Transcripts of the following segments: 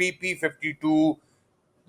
PP52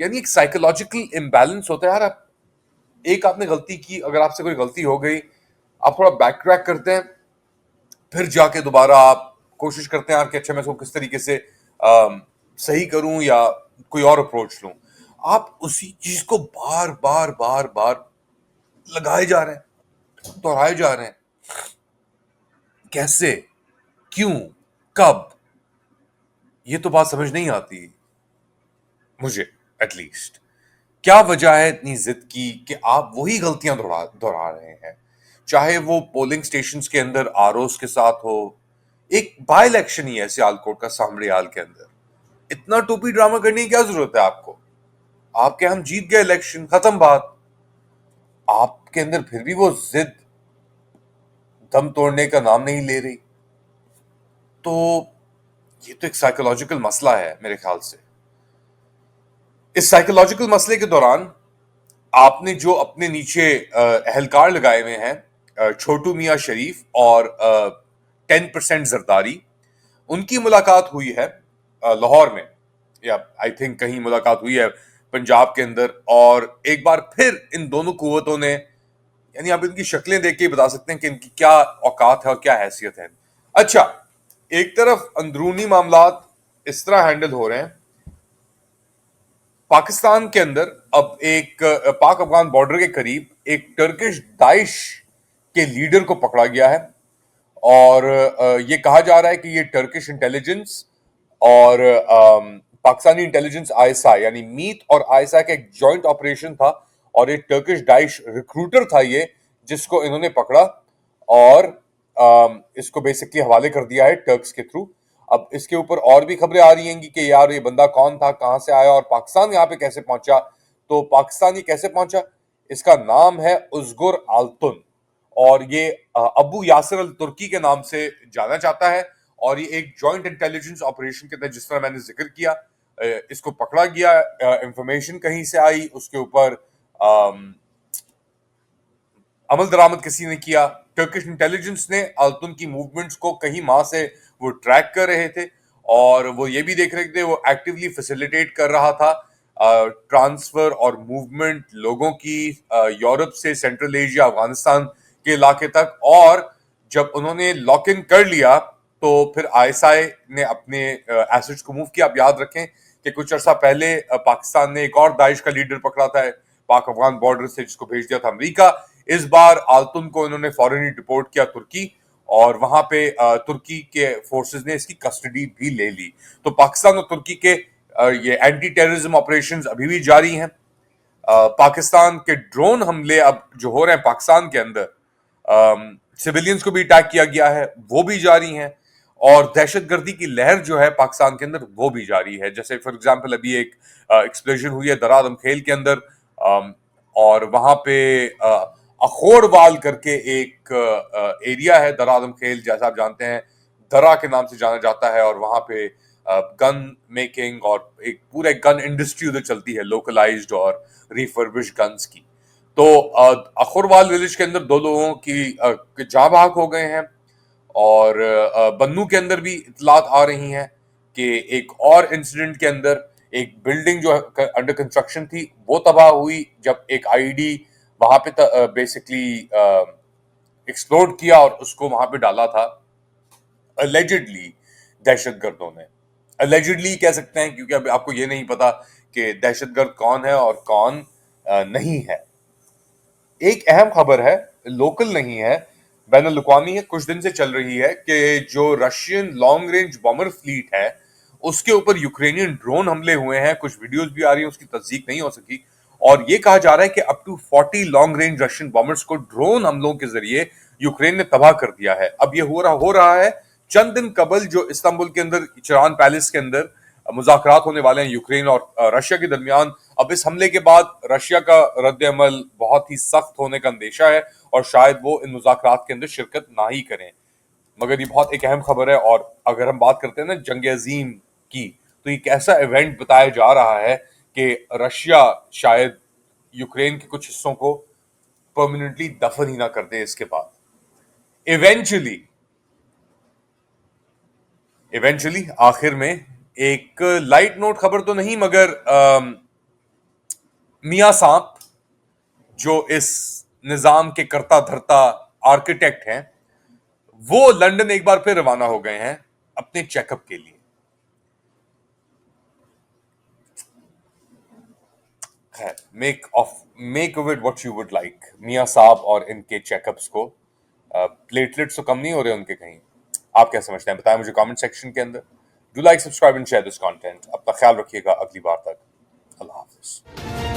یعنی ایک psychological imbalance ہوتا ہے یار. ایک آپ نے غلطی کی, اگر آپ سے کوئی غلطی ہو گئی, آپ تھوڑا بیک ٹریک کرتے ہیں, پھر جا کے دوبارہ آپ کوشش کرتے ہیں کہ اچھا میں اس کو کس طریقے سے صحیح کروں یا کوئی اور اپروچ لوں. آپ اسی چیز کو بار بار بار بار لگائے جا رہے ہیں, دہرائے جا رہے ہیں. کیسے, کیوں, کب, یہ تو بات سمجھ نہیں آتی مجھے ایٹ لیسٹ. کیا وجہ ہے اتنی ضد کی کہ آپ وہی غلطیاں دہرا رہے ہیں, چاہے وہ پولنگ سٹیشنز کے اندر آر اوز کے ساتھ ہو. ایک بائی الیکشن ہی ہے سیالکوٹ کا سامڑیال کے اندر, اتنا ٹوپی ڈرامہ کرنے کی کیا ضرورت ہے آپ کو؟ آپ کے ہم جیت گئے الیکشن, ختم بات. آپ کے اندر پھر بھی وہ ضد دم توڑنے کا نام نہیں لے رہی. تو یہ تو ایک سائیکولوجیکل مسئلہ ہے میرے خیال سے. اس سائیکولوجیکل مسئلے کے دوران آپ نے جو اپنے نیچے اہلکار لگائے ہوئے ہیں, چھوٹو میاں شریف اور 10% زرداری, ان کی ملاقات ہوئی ہے لاہور میں, یا آئی تھنک کہیں ملاقات ہوئی ہے پنجاب کے اندر, اور ایک بار پھر ان دونوں قوتوں نے, یعنی آپ ان کی شکلیں دیکھ کے ہی بتا سکتے ہیں کہ ان کی کیا اوقات ہے اور کیا حیثیت ہے. اچھا, ایک طرف اندرونی معاملات اس طرح ہینڈل ہو رہے ہیں, پاکستان کے اندر اب ایک پاک افغان بارڈر کے قریب ایک ٹرکش داعش کے لیڈر کو پکڑا گیا ہے, اور یہ کہا جا رہا ہے کہ یہ ٹرکش انٹیلیجنس اور پاکستانی انٹیلیجنس ISI یعنی میت اور ISI کا ایک جوائنٹ آپریشن تھا, اور ایک ٹرکش داعش ریکروٹر تھا یہ, جس کو انہوں نے پکڑا اور اس کو بیسکلی حوالے کر دیا ہے ٹرکس کے تھرو. اب اس کے اوپر اور بھی خبریں آ رہی ہیں کہ یار یہ بندہ کون تھا, کہاں سے آیا, اور پاکستان یہاں پہ کیسے پہنچا. تو پاکستان یہ کیسے پہنچا, اس کا نام ہے ازگر آلتن, اور یہ ابو یاسر الترکی کے نام سے جانا جاتا ہے, اور یہ ایک جوائنٹ انٹیلیجنس آپریشن کے تحت, جس طرح میں نے ذکر کیا, اس کو پکڑا گیا. انفارمیشن کہیں سے آئی, اس کے اوپر عمل درآمد کسی نے کیا. ٹرکش انٹیلیجنس نے آلتن کی موومنٹس کو کہیں ماہ سے وہ ٹریک کر رہے تھے, اور وہ یہ بھی دیکھ رہے تھے, وہ ایکٹیولی فیسیلیٹیٹ کر رہا تھا ٹرانسفر اور موومنٹ لوگوں کی یورپ سے سینٹرل ایشیا افغانستان کے علاقے تک. اور جب انہوں نے لاک ان کر لیا تو پھر ISI نے اپنے ایسٹس کو موو کیا. آپ یاد رکھیں کہ کچھ عرصہ پہلے پاکستان نے ایک اور داعش کا لیڈر پکڑا تھا پاک افغان بارڈر سے, جس کو بھیج دیا تھا امریکہ. اس بار آلتن کو انہوں نے فوراً ڈپورٹ کیا ترکی, اور وہاں پہ ترکی کے فورسز نے اس کی کسٹڈی بھی لے لی. تو پاکستان اور ترکی کے یہ اینٹی ٹیررزم آپریشنز ابھی بھی جاری ہیں. پاکستان کے ڈرون حملے اب جو ہو رہے ہیں پاکستان کے اندر, سویلینز کو بھی اٹیک کیا گیا ہے, وہ بھی جاری ہیں, اور دہشت گردی کی لہر جو ہے پاکستان کے اندر وہ بھی جاری ہے. جیسے فار ایگزامپل ابھی ایک ایکسپلوژن ہوئی ہے درآدم کھیل کے اندر, اور وہاں پہ اخوڑ وال کر کے ایک ایریا ہے درآدم کھیل, جیسا آپ جانتے ہیں درا کے نام سے جانا جاتا ہے, اور وہاں پہ گن میکنگ اور ایک پورے گن انڈسٹری ادھر چلتی ہے, لوکلائزڈ اور ریفربش گنز کی. تو اخوروال ولیج کے اندر 2 لوگوں کی جاں بحق ہو گئے ہیں, اور بنو کے اندر بھی اطلاعات آ رہی ہیں کہ ایک اور انسیڈنٹ کے اندر ایک بلڈنگ جو انڈر کنسٹرکشن تھی وہ تباہ ہوئی, جب ایک IED وہاں پہ بیسکلی ایکسپلوڈ کیا اور اس کو وہاں پہ ڈالا تھا اللیجڈلی دہشت گردوں نے. اللیجڈلی کہہ سکتے ہیں کیونکہ اب آپ کو یہ نہیں پتا کہ دہشت گرد کون ہے اور کون نہیں ہے. ایک اہم خبر ہے, لوکل نہیں ہے, بین الاقوامی ہے, کچھ دن سے چل رہی ہے, کہ جو رشین لانگ رینج بامر فلیٹ ہے اس کے اوپر یوکرینین ڈرون حملے ہوئے ہیں. کچھ ویڈیوز بھی آ رہی ہیں, اس کی تصدیق نہیں ہو سکی, اور یہ کہا جا رہا ہے کہ up to 40 long range Russian bombers کو ڈرون حملوں کے ذریعے یوکرین نے تباہ کر دیا ہے. اب یہ ہو رہا ہے چند دن قبل جو استنبول کے اندر چران پیلس کے اندر مذاکرات ہونے والے ہیں یوکرین اور رشیا کے درمیان. اب اس حملے کے بعد رشیا کا رد عمل بہت ہی سخت ہونے کا اندیشہ ہے, اور شاید وہ ان مذاکرات کے اندر شرکت نہ ہی کریں. مگر یہ بہت ایک اہم خبر ہے, اور اگر ہم بات کرتے ہیں نا جنگ عظیم کی, تو ایک ایسا ایونٹ بتایا جا رہا ہے کہ رشیا شاید یوکرین کے کچھ حصوں کو پرماننٹلی دفن ہی نہ کر دے اس کے بعد. ایونچولی آخر میں ایک لائٹ نوٹ خبر تو نہیں, مگر میاں سانپ جو اس نظام کے کرتا دھرتا آرکیٹیکٹ ہیں وہ لندن ایک بار پھر روانہ ہو گئے ہیں اپنے چیک اپ کے لیے. Make of if it what you would like. میاں صاحب اور ان کے چیک اپس کو پلیٹلیٹس تو کم نہیں ہو رہے ان کے کہیں. آپ کیا سمجھتے ہیں بتائیں مجھے کامنٹ سیکشن کے اندر. Do like subscribe and share this content. اپنا خیال رکھیے گا. اگلی بار تک اللہ حافظ.